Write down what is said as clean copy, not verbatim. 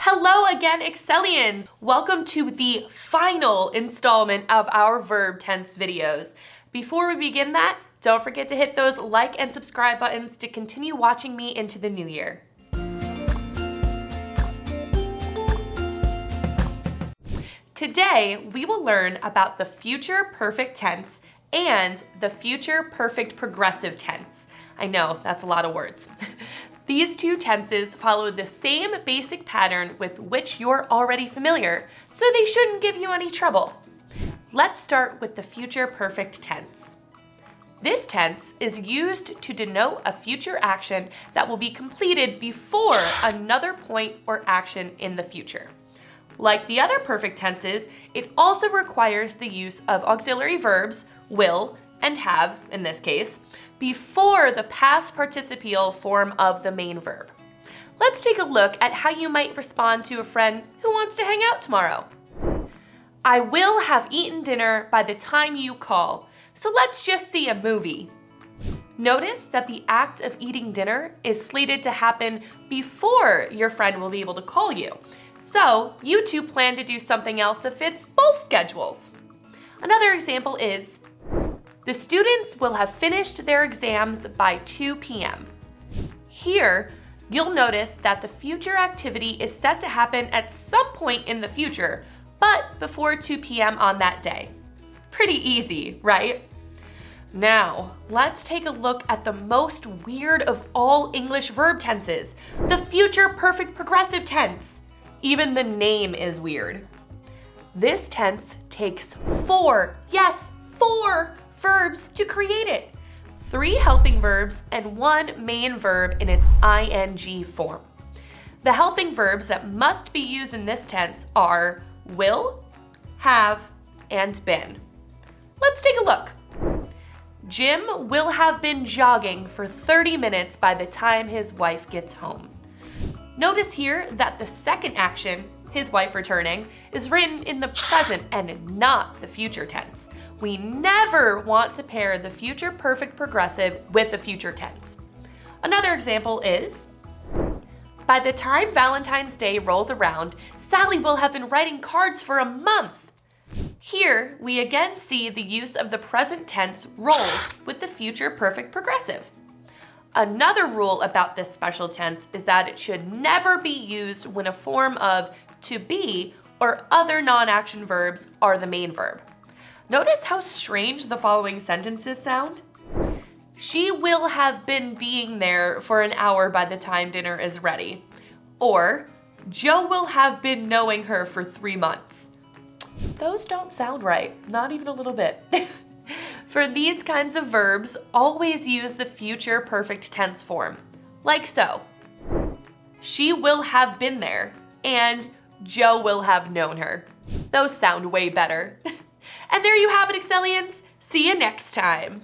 Hello again, Excellians! Welcome to the final installment of our verb tense videos. Before we begin that, don't forget to hit those like and subscribe buttons to continue watching me into the new year. Today, we will learn about the future perfect tense and the future perfect progressive tense. I know, that's a lot of words. These two tenses follow the same basic pattern with which you're already familiar, so they shouldn't give you any trouble. Let's start with the future perfect tense. This tense is used to denote a future action that will be completed before another point or action in the future. Like the other perfect tenses, it also requires the use of auxiliary verbs, will and have, in this case, before the past participial form of the main verb. Let's take a look at how you might respond to a friend who wants to hang out tomorrow. I will have eaten dinner by the time you call, so let's just see a movie. Notice that the act of eating dinner is slated to happen before your friend will be able to call you. So you two plan to do something else that fits both schedules. Another example is, the students will have finished their exams by 2 p.m. Here, you'll notice that the future activity is set to happen at some point in the future, but before 2 p.m. on that day. Pretty easy, right? Now, let's take a look at the most weird of all English verb tenses, the future perfect progressive tense. Even the name is weird. This tense takes four verbs to create it. 3 helping verbs and 1 main verb in its ing form. The helping verbs that must be used in this tense are will, have, and been. Let's take a look. Jim will have been jogging for 30 minutes by the time his wife gets home. Notice here that the second action, his wife returning, is written in the present and not the future tense. We never want to pair the future perfect progressive with the future tense. Another example is, by the time Valentine's Day rolls around, Sally will have been writing cards for a month. Here, we again see the use of the present tense rolls with the future perfect progressive. Another rule about this special tense is that it should never be used when a form of to be or other non-action verbs are the main verb. Notice how strange the following sentences sound? She will have been being there for an hour by the time dinner is ready. Or, Joe will have been knowing her for 3 months. Those don't sound right, not even a little bit. For these kinds of verbs, always use the future perfect tense form, like so. She will have been there, and Joe will have known her. Those sound way better. And there you have it, Excellians. See you next time.